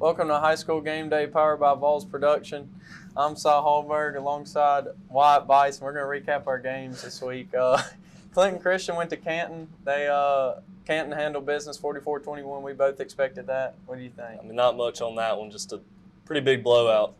Welcome to High School Game Day, powered by Vols Production. I'm Cy Hallberg alongside Wyatt Bice, and we're going to recap our games this week. Clinton Christian went to Canton. Canton handled business 44-21. We both expected that. What do you think? I mean, not much on that one, just a pretty big blowout.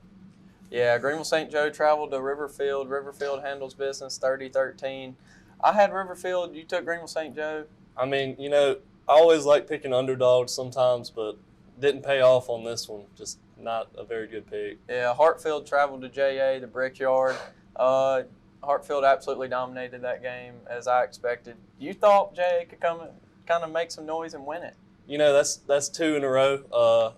Yeah, Greenville St. Joe traveled to Riverfield. Riverfield handles business 30-13. I had Riverfield. You took Greenville St. Joe. I mean, I always like picking underdogs sometimes, but didn't pay off on this one. Just not a very good pick. Yeah, Hartfield traveled to JA, the Brickyard. Hartfield absolutely dominated that game, as I expected. You thought JA could come and kind of make some noise and win it. That's two in a row.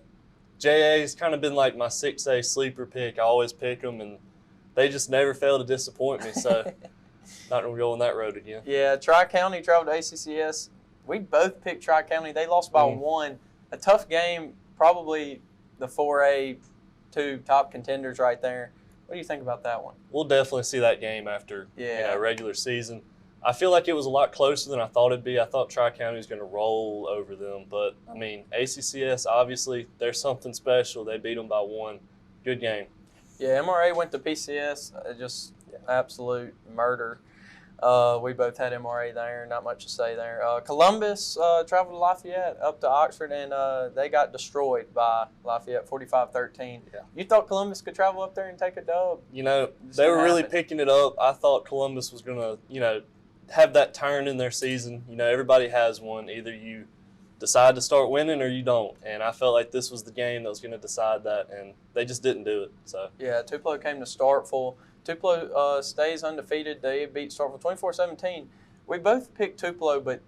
JA's kind of been like my 6A sleeper pick. I always pick them, and they just never fail to disappoint me. So not going to go on that road again. Yeah, Tri-County traveled to ACCS. We both picked Tri-County. They lost by one. A tough game, probably the 4A two top contenders right there. What do you think about that one? We'll definitely see that game after regular season. I feel like it was a lot closer than I thought it'd be. I thought Tri-County was going to roll over them. But, I mean, ACCS, obviously, they're something special. They beat them by one. Good game. Yeah, MRA went to PCS. Just absolute murder. We both had MRA there. Not much to say there. Columbus traveled to Lafayette up to Oxford, and they got destroyed by Lafayette 45-13. Yeah. You thought Columbus could travel up there and take a dub? They were really picking it up. I thought Columbus was going to, have that turn in their season. Everybody has one. Either you decide to start winning or you don't. And I felt like this was the game that was going to decide that, and they just didn't do it. So yeah, Tupelo came to Starkville. Tupelo stays undefeated. They beat Starkville 24-17. We both picked Tupelo, but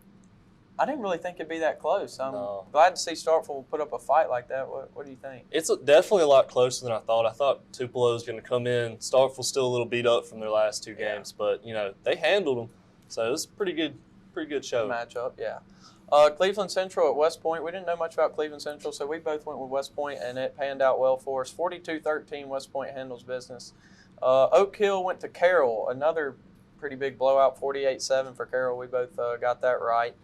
I didn't really think it'd be that close. I'm glad to see Starkville put up a fight like that. What do you think? It's definitely a lot closer than I thought. I thought Tupelo was going to come in. Starkville's still a little beat up from their last two games, but they handled them. So it was a pretty good show. Matchup, yeah. Cleveland Central at West Point. We didn't know much about Cleveland Central, so we both went with West Point, and it panned out well for us. 42-13, West Point handles business. Oak Hill went to Carroll. Another pretty big blowout, 48-7 for Carroll. We both got that right.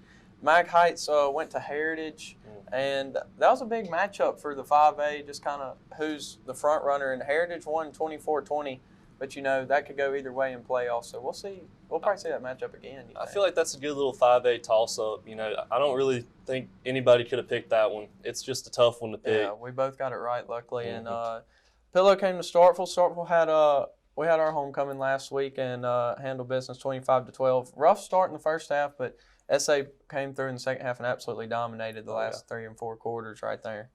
Mag Heights went to Heritage, and that was a big matchup for the 5A, just kind of who's the front runner. And Heritage won 24-20, but that could go either way in playoffs. So we'll see. We'll probably see that matchup again. I feel like that's a good little 5A toss-up. I don't really think anybody could have picked that one. It's just a tough one to pick. Yeah, we both got it right, luckily. And Pillow came to Starkville. Starkville had we had our homecoming last week and handled business 25-12. Rough start in the first half, but SA came through in the second half and absolutely dominated the last 3 and 4 quarters right there.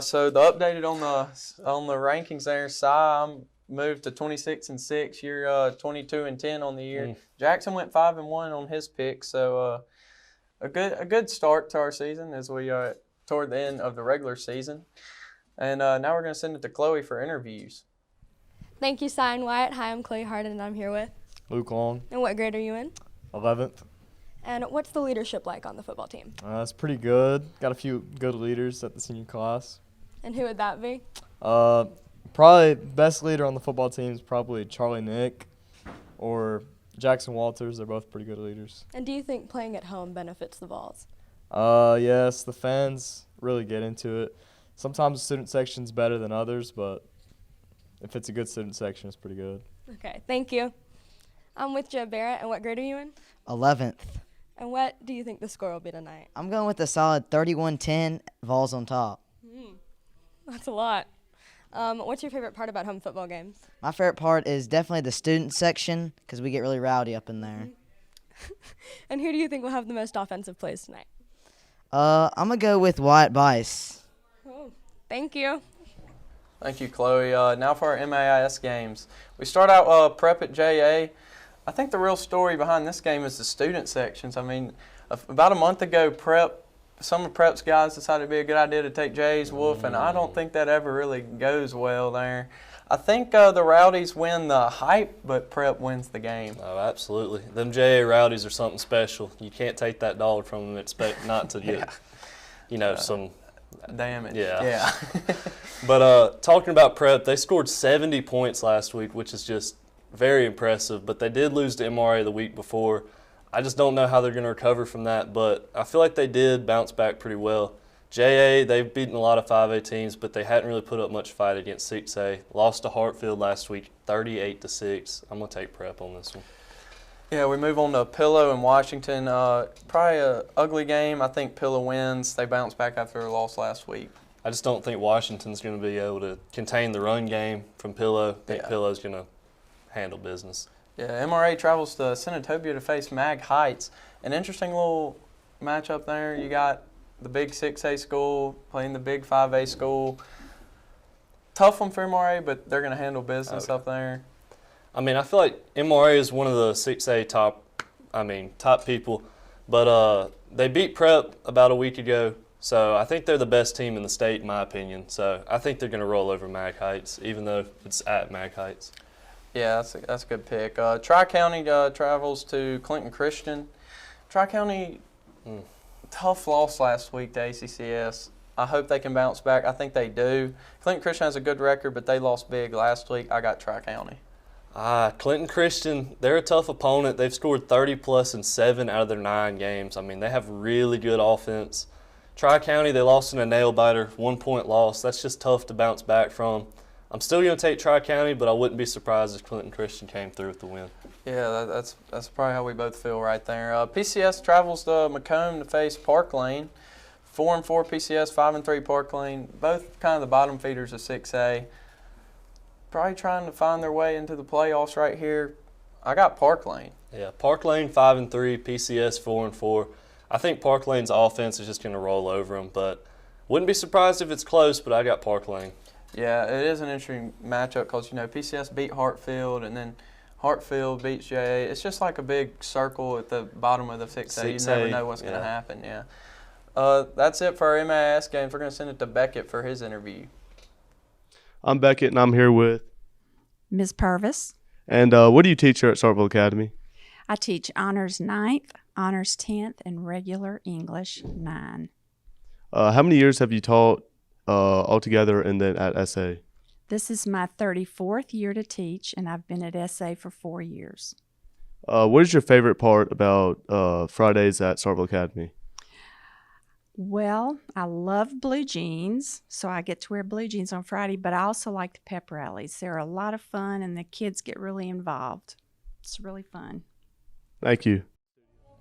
So the updated on the rankings there, I'm moved to 26-6. You're 22-10 on the year. Jackson went 5-1 on his pick, so a good start to our season as we are toward the end of the regular season. And now we're going to send it to Chloe for interviews. Thank you, Cy and Wyatt. Hi, I'm Chloe Harden, and I'm here with Luke Long. And what grade are you in? 11th. And what's the leadership like on the football team? It's pretty good. Got a few good leaders at the senior class. And who would that be? Probably best leader on the football team is probably Charlie Nick or Jackson Walters. They're both pretty good leaders. And do you think playing at home benefits the Vols? Yes, the fans really get into it. Sometimes the student section's better than others, but if it's a good student section, it's pretty good. Okay, thank you. I'm with Joe Barrett, and what grade are you in? 11th. And what do you think the score will be tonight? I'm going with a solid 31-10, Vols on top. That's a lot. What's your favorite part about home football games? My favorite part is definitely the student section because we get really rowdy up in there. And who do you think will have the most offensive plays tonight? I'm going to go with Wyatt Bice. Oh, thank you. Thank you, Chloe. Now for our MAIS games. We start out prep at JA. I think the real story behind this game is the student sections. I mean, about a month ago, some of Prep's guys decided it'd be a good idea to take Jay's Wolf, and I don't think that ever really goes well there. I think the Rowdies win the hype, but Prep wins the game. Oh, absolutely. Them JA Rowdies are something special. You can't take that dog from them and expect not to get, some damage. Yeah. But talking about Prep, they scored 70 points last week, which is just very impressive. But they did lose to MRA the week before. I just don't know how they're going to recover from that, but I feel like they did bounce back pretty well. JA, they've beaten a lot of 5A teams, but they hadn't really put up much fight against 6A. Lost to Hartfield last week, 38-6. I'm going to take Prep on this one. Yeah, we move on to Pillow in Washington. Probably an ugly game. I think Pillow wins. They bounce back after a loss last week. I just don't think Washington's going to be able to contain the run game from Pillow. I think Pillow's going to handle business. Yeah, MRA travels to Senatobia to face Mag Heights. An interesting little matchup there. You got the big 6A school playing the big 5A school. Tough one for MRA, but they're going to handle business up there. I mean, I feel like MRA is one of the 6A top people, but they beat Prep about a week ago, so I think they're the best team in the state, in my opinion. So I think they're going to roll over Mag Heights, even though it's at Mag Heights. Yeah, that's a good pick. Tri-County travels to Clinton Christian. Tri-County, tough loss last week to ACCS. I hope they can bounce back. I think they do. Clinton Christian has a good record, but they lost big last week. I got Tri-County. Clinton Christian, they're a tough opponent. They've scored 30-plus in 7 out of their 9 games. I mean, they have really good offense. Tri-County, they lost in a nail-biter, 1-point loss. That's just tough to bounce back from. I'm still going to take Tri-County, but I wouldn't be surprised if Clinton Christian came through with the win. Yeah, that's probably how we both feel right there. PCS travels to Macomb to face Park Lane. 4-4 PCS, 5-3 Park Lane. Both kind of the bottom feeders of 6A. Probably trying to find their way into the playoffs right here. I got Park Lane. Yeah, Park Lane 5-3, PCS 4-4. I think Park Lane's offense is just going to roll over them, but wouldn't be surprised if it's close, but I got Park Lane. Yeah, it is an interesting matchup because, PCS beat Hartfield and then Hartfield beats JA. It's just like a big circle at the bottom of the 6A. You never know what's going to happen, yeah. That's it for our MAS games. We're going to send it to Beckett for his interview. I'm Beckett, and I'm here with Ms. Purvis. And what do you teach here at Starkville Academy? I teach Honors 9th, Honors 10th, and Regular English 9. How many years have you taught altogether and then at SA? This is my 34th year to teach, and I've been at SA for 4 years. What is your favorite part about Fridays at Starkville Academy? Well, I love blue jeans, so I get to wear blue jeans on Friday, but I also like the pep rallies. They're a lot of fun, and the kids get really involved. It's really fun. Thank you.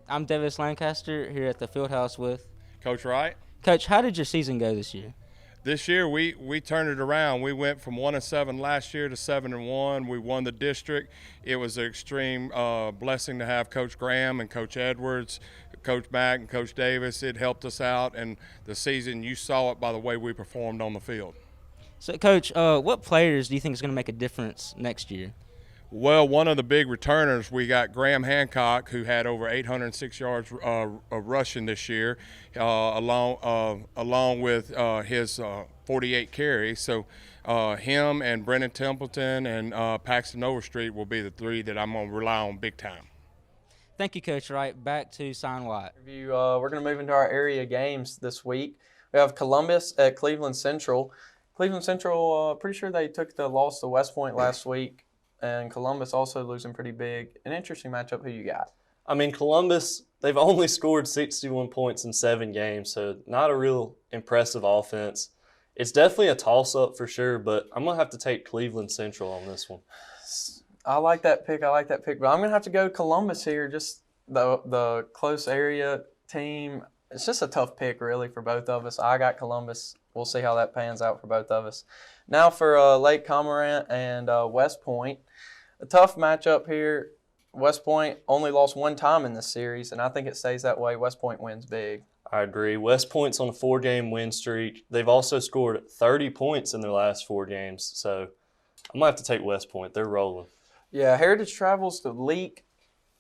I'm Davis Lancaster here at the Fieldhouse with Coach Wright. Coach, how did your season go this year? This year we turned it around. We went from 1-7 last year to 7-1. We won the district. It was an extreme blessing to have Coach Graham and Coach Edwards, Coach Mack and Coach Davis. It helped us out, and the season, you saw it by the way we performed on the field. So, Coach, what players do you think is going to make a difference next year? Well, one of the big returners, we got Graham Hancock, who had over 806 yards of rushing this year, along with his 48 carries. So him and Brennan Templeton and Paxton Overstreet will be the 3 that I'm going to rely on big time. Thank you, Coach Wright. Back to Sign White. We're going to move into our area games this week. We have Columbus at Cleveland Central. Cleveland Central, pretty sure they took the loss to West Point last week. And Columbus also losing pretty big. An interesting matchup. Who you got? I mean, Columbus, they've only scored 61 points in 7 games, so not a real impressive offense. It's definitely a toss-up for sure, but I'm going to have to take Cleveland Central on this one. I like that pick, but I'm going to have to go Columbus here, just the close area team. It's just a tough pick, really, for both of us. I got Columbus. We'll see how that pans out for both of us. Now for Lake Cormorant and West Point. A tough matchup here. West Point only lost 1 time in this series, and I think it stays that way. West Point wins big. I agree. West Point's on a 4-game win streak. They've also scored 30 points in their last 4 games, so I'm going to have to take West Point. They're rolling. Yeah, Heritage travels to Leak.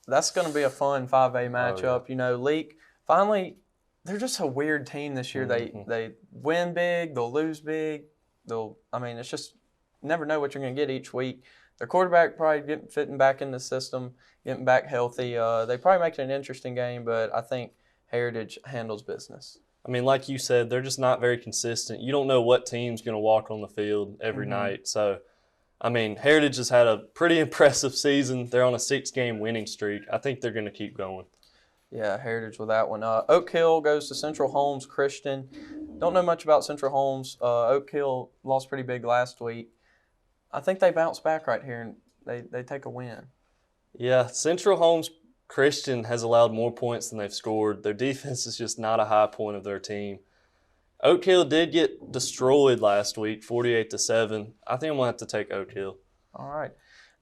That's going to be a fun 5A matchup. Oh, yeah. Leak, finally, they're just a weird team this year. Mm-hmm. They win big, they'll lose big. It's just never know what you're going to get each week. Their quarterback probably fitting back in the system, getting back healthy. They probably make it an interesting game, but I think Heritage handles business. I mean, like you said, they're just not very consistent. You don't know what team's going to walk on the field every night. So, I mean, Heritage has had a pretty impressive season. They're on a 6-game winning streak. I think they're going to keep going. Yeah, Heritage with that one. Oak Hill goes to Central Holmes Christian. don't know much about Central Holmes. Oak Hill lost pretty big last week. I think they bounce back right here and they take a win. Yeah, Central Holmes Christian has allowed more points than they've scored. Their defense is just not a high point of their team. Oak Hill did get destroyed last week, 48-7. I think I'm gonna have to take Oak Hill. All right.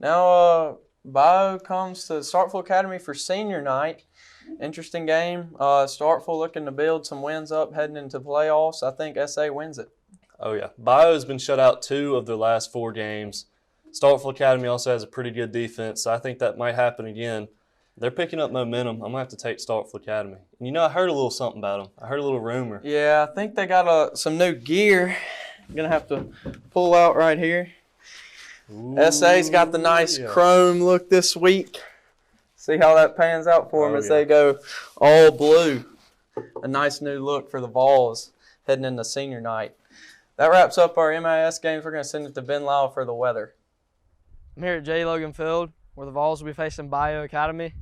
Now, Bio comes to Starkville Academy for senior night. Interesting game. Starkville looking to build some wins up heading into playoffs. I think SA wins it. Oh, yeah. Bio has been shut out 2 of their last 4 games. Starkville Academy also has a pretty good defense, so I think that might happen again. They're picking up momentum. I'm going to have to take Starkville Academy. And, you know, I heard a little something about them. I heard a little rumor. Yeah, I think they got some new gear. I'm going to have to pull out right here. Ooh, SA's got the nice chrome look this week. See how that pans out for them as they go all blue. A nice new look for the Vols heading into senior night. That wraps up our MIS games. We're going to send it to Ben Lyle for the weather. I'm here at J. Logan Field, where the Vols will be facing Bio Academy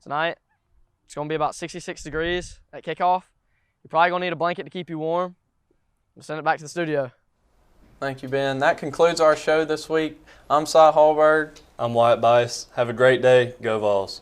tonight. It's going to be about 66 degrees at kickoff. You're probably going to need a blanket to keep you warm. We'll send it back to the studio. Thank you, Ben. That concludes our show this week. I'm Cy Hallberg. I'm Wyatt Bice. Have a great day. Go Vols.